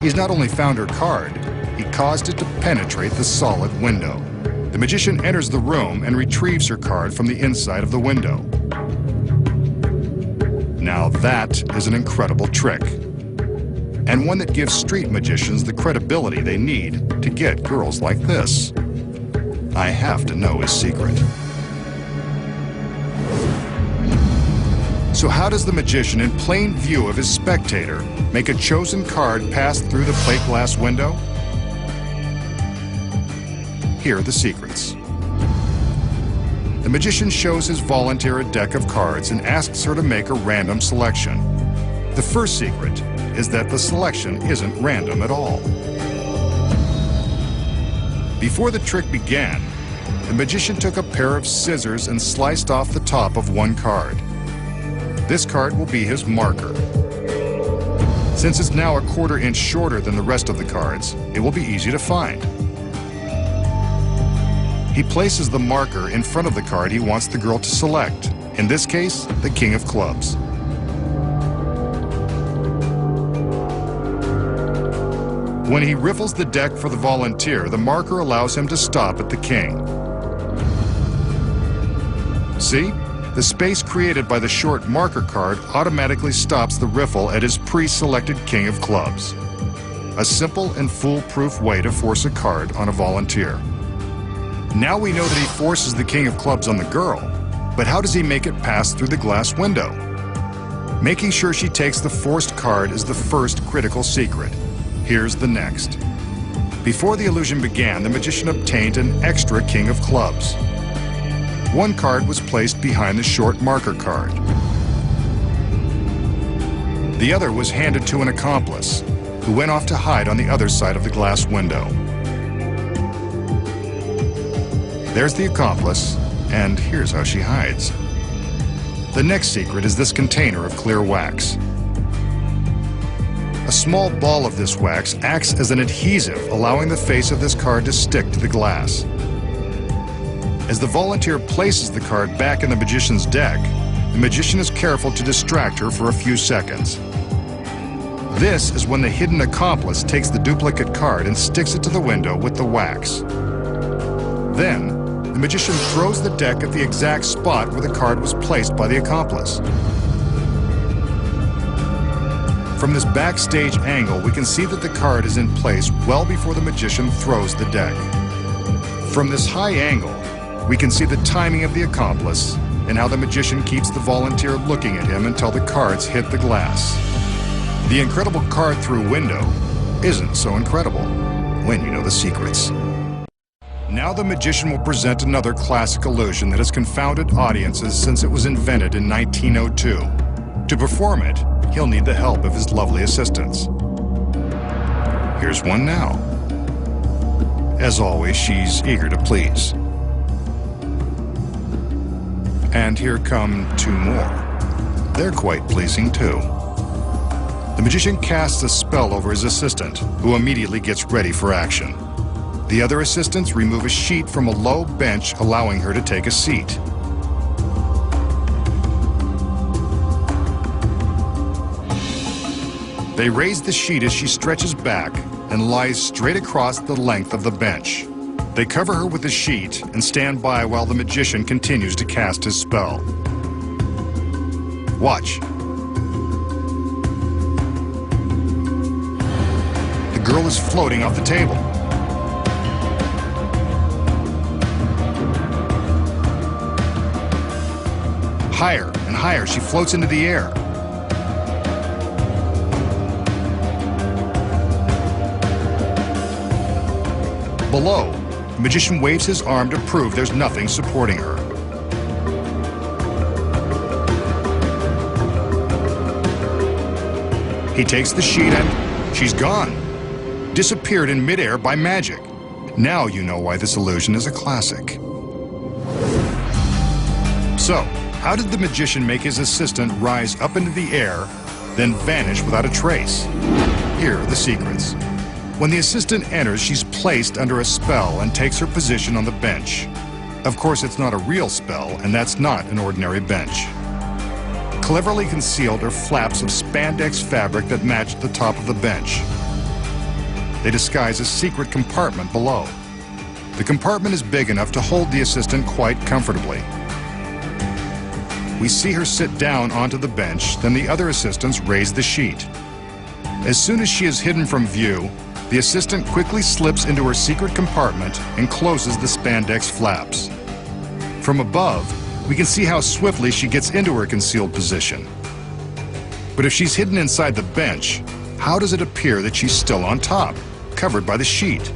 He's not only found her card, he caused it to penetrate the solid window. The magician enters the room and retrieves her card from the inside of the window. Now that is an incredible trick, and one that gives street magicians the credibility they need to get girls like this. I have to know his secret. So how does the magician, in plain view of his spectator, make a chosen card pass through the plate glass window? Here are the secrets. The magician shows his volunteer a deck of cards and asks her to make a random selection. The first secret is that the selection isn't random at all. Before the trick began, the magician took a pair of scissors and sliced off the top of one card. This card will be his marker. Since it's now a 1/4 inch shorter than the rest of the cards, it will be easy to find. He places the marker in front of the card he wants the girl to select, in this case, the King of Clubs. When he riffles the deck for the volunteer, the marker allows him to stop at the King. See? The space created by the short marker card automatically stops the riffle at his pre-selected King of Clubs. A simple and foolproof way to force a card on a volunteer. Now we know that he forces the King of Clubs on the girl, but how does he make it pass through the glass window? Making sure she takes the forced card is the first critical secret. Here's the next. Before the illusion began, the magician obtained an extra King of Clubs. One card was placed behind the short marker card. The other was handed to an accomplice, who went off to hide on the other side of the glass window. There's the accomplice, and here's how she hides. The next secret is this container of clear wax. A small ball of this wax acts as an adhesive, allowing the face of this card to stick to the glass. As the volunteer places the card back in the magician's deck, the magician is careful to distract her for a few seconds. This is when the hidden accomplice takes the duplicate card and sticks it to the window with the wax. Then, the magician throws the deck at the exact spot where the card was placed by the accomplice. From this backstage angle, we can see that the card is in place well before the magician throws the deck. From this high angle, we can see the timing of the accomplice and how the magician keeps the volunteer looking at him until the cards hit the glass. The incredible card-through window isn't so incredible when you know the secrets. Now the magician will present another classic illusion that has confounded audiences since it was invented in 1902. To perform it, he'll need the help of his lovely assistants. Here's one now. As always, she's eager to please. And here come two more. They're quite pleasing too. The magician casts a spell over his assistant, who immediately gets ready for action. The other assistants remove a sheet from a low bench, allowing her to take a seat. They raise the sheet as she stretches back and lies straight across the length of the bench. They cover her with the sheet and stand by while the magician continues to cast his spell. Watch. The girl is floating off the table. Higher and higher, she floats into the air. Below, the magician waves his arm to prove there's nothing supporting her. He takes the sheet and she's gone. Disappeared in midair by magic. Now you know why this illusion is a classic. So, how did the magician make his assistant rise up into the air, then vanish without a trace? Here are the secrets. When the assistant enters, she's placed under a spell and takes her position on the bench. Of course, it's not a real spell, and that's not an ordinary bench. Cleverly concealed are flaps of spandex fabric that match the top of the bench. they disguise a secret compartment below. The compartment is big enough to hold the assistant quite comfortably. We see her sit down onto the bench, then the other assistants raise the sheet. As soon as she is hidden from view, the assistant quickly slips into her secret compartment and closes the spandex flaps. From above, we can see how swiftly she gets into her concealed position. But if she's hidden inside the bench, how does it appear that she's still on top, covered by the sheet?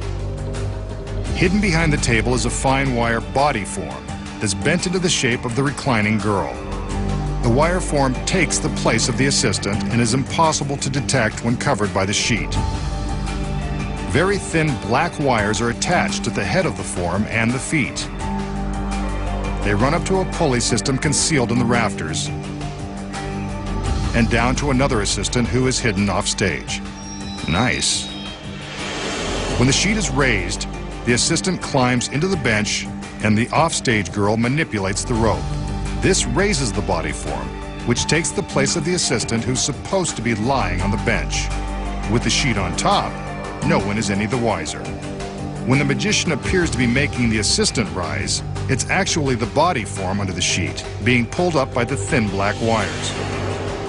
Hidden behind the table is a fine wire body form that's bent into the shape of the reclining girl. The wire form takes the place of the assistant and is impossible to detect when covered by the sheet. Very thin black wires are attached to the head of the form and the feet. They run up to a pulley system concealed in the rafters and down to another assistant who is hidden off stage. Nice. When the sheet is raised, the assistant climbs into the bench and the offstage girl manipulates the rope. This raises the body form, which takes the place of the assistant who's supposed to be lying on the bench. With the sheet on top, no one is any the wiser. When the magician appears to be making the assistant rise, it's actually the body form under the sheet, being pulled up by the thin black wires.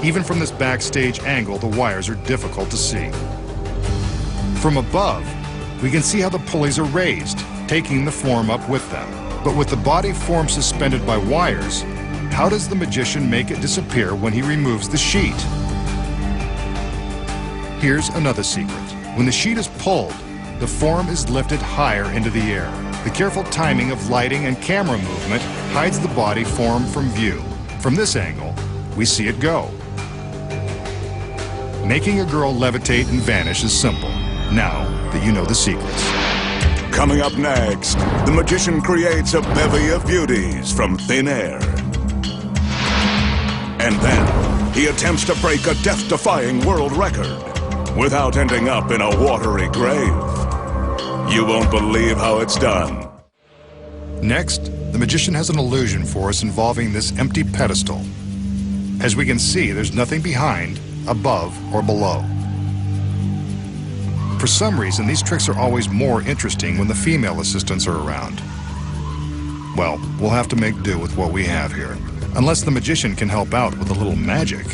Even from this backstage angle, the wires are difficult to see. From above, we can see how the pulleys are raised, taking the form up with them. But with the body form suspended by wires, how does the magician make it disappear when he removes the sheet? Here's another secret. When the sheet is pulled, the form is lifted higher into the air. The careful timing of lighting and camera movement hides the body form from view. From this angle, we see it go. Making a girl levitate and vanish is simple, now that you know the secrets. Coming up next, the magician creates a bevy of beauties from thin air. And then, he attempts to break a death-defying world record without ending up in a watery grave. You won't believe how it's done. Next, the magician has an illusion for us involving this empty pedestal. As we can see, there's nothing behind, above, or below. For some reason, these tricks are always more interesting when the female assistants are around. Well, we'll have to make do with what we have here, unless the magician can help out with a little magic.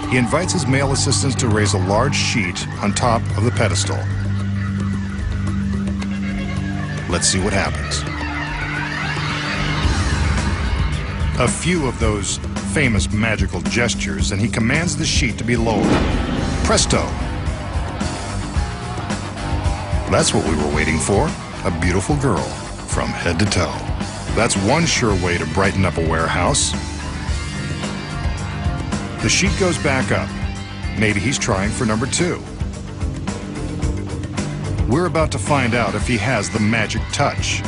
He invites his male assistants to raise a large sheet on top of the pedestal. Let's see what happens. A few of those famous magical gestures, and he commands the sheet to be lowered. Presto! That's what we were waiting for, a beautiful girl from head to toe. That's one sure way to brighten up a warehouse. The sheet goes back up. Maybe he's trying for number 2. We're about to find out if he has the magic touch.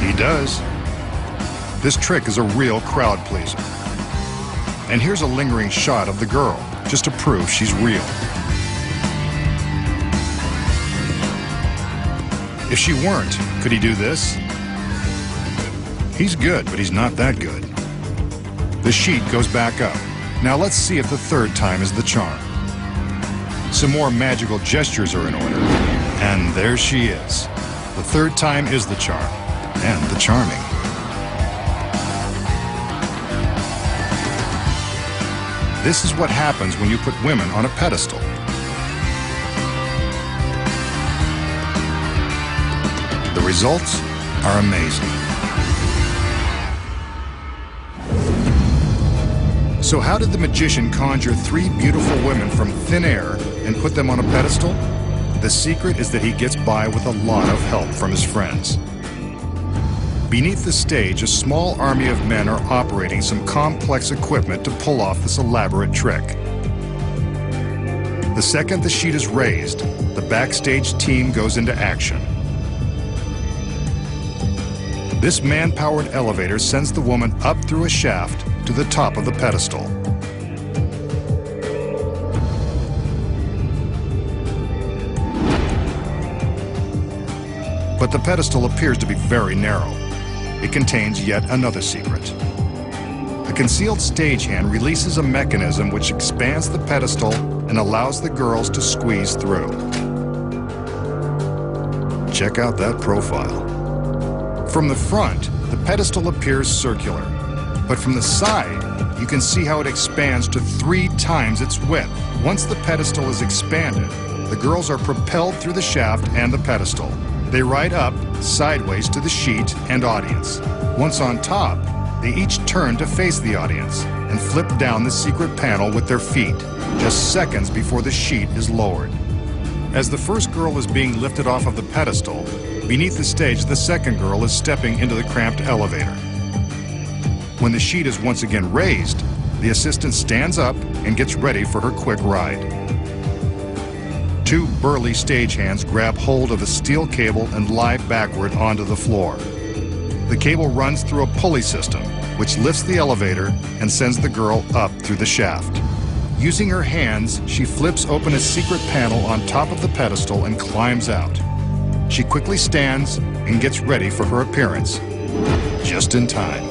He does. This trick is a real crowd pleaser. And here's a lingering shot of the girl, just to prove she's real. If she weren't, could he do this? He's good, but he's not that good. The sheet goes back up. Now let's see if the third time is the charm. Some more magical gestures are in order. And there she is. The third time is the charm, and the charming. This is what happens when you put women on a pedestal. The results are amazing. So how did the magician conjure 3 beautiful women from thin air and put them on a pedestal? The secret is that he gets by with a lot of help from his friends. Beneath the stage, a small army of men are operating some complex equipment to pull off this elaborate trick. The second the sheet is raised, the backstage team goes into action. This man-powered elevator sends the woman up through a shaft to the top of the pedestal. But the pedestal appears to be very narrow. It contains yet another secret. A concealed stagehand releases a mechanism which expands the pedestal and allows the girls to squeeze through. Check out that profile. From the front, the pedestal appears circular, but from the side, you can see how it expands to 3 times its width. Once the pedestal is expanded, the girls are propelled through the shaft and the pedestal. They ride up, sideways to the sheet and audience. Once on top, they each turn to face the audience and flip down the secret panel with their feet, just seconds before the sheet is lowered. As the first girl is being lifted off of the pedestal, beneath the stage, the second girl is stepping into the cramped elevator. When the sheet is once again raised, the assistant stands up and gets ready for her quick ride. 2 burly stagehands grab hold of a steel cable and lie backward onto the floor. The cable runs through a pulley system, which lifts the elevator and sends the girl up through the shaft. Using her hands, she flips open a secret panel on top of the pedestal and climbs out. She quickly stands and gets ready for her appearance, just in time.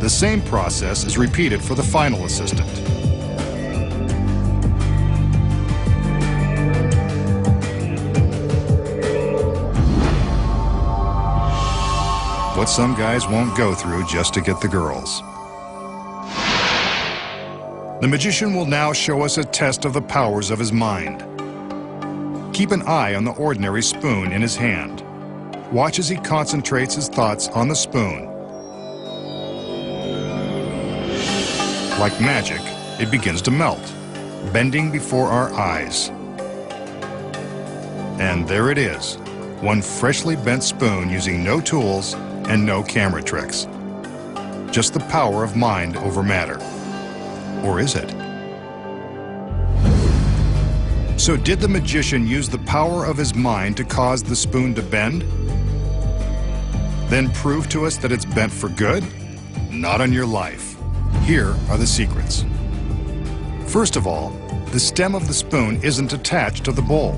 The same process is repeated for the final assistant. What some guys won't go through just to get the girls. The magician will now show us a test of the powers of his mind. Keep an eye on the ordinary spoon in his hand. Watch as he concentrates his thoughts on the spoon. Like magic, it begins to melt, bending before our eyes. And there it is, one freshly bent spoon using no tools and no camera tricks. Just the power of mind over matter. Or is it? So did the magician use the power of his mind to cause the spoon to bend? Then prove to us that it's bent for good? Not on your life. Here are the secrets. First of all, the stem of the spoon isn't attached to the bowl.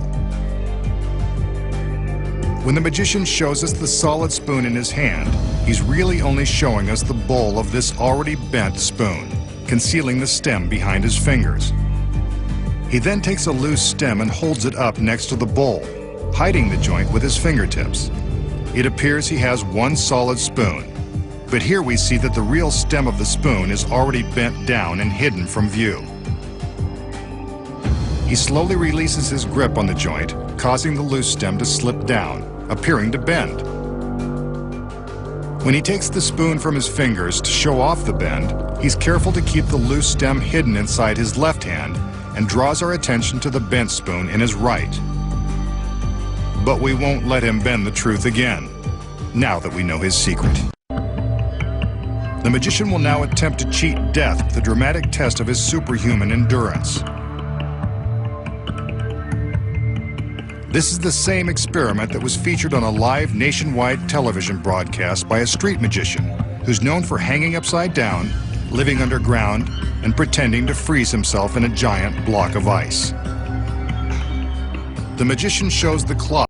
When the magician shows us the solid spoon in his hand, he's really only showing us the bowl of this already bent spoon, concealing the stem behind his fingers. He then takes a loose stem and holds it up next to the bowl, hiding the joint with his fingertips. It appears he has one solid spoon, but here we see that the real stem of the spoon is already bent down and hidden from view. He slowly releases his grip on the joint, causing the loose stem to slip down, appearing to bend. When he takes the spoon from his fingers to show off the bend, he's careful to keep the loose stem hidden inside his left hand and draws our attention to the bent spoon in his right. But we won't let him bend the truth again, now that we know his secret. The magician will now attempt to cheat death with a dramatic test of his superhuman endurance. This is the same experiment that was featured on a live nationwide television broadcast by a street magician who's known for hanging upside down, living underground, and pretending to freeze himself in a giant block of ice. The magician shows the clock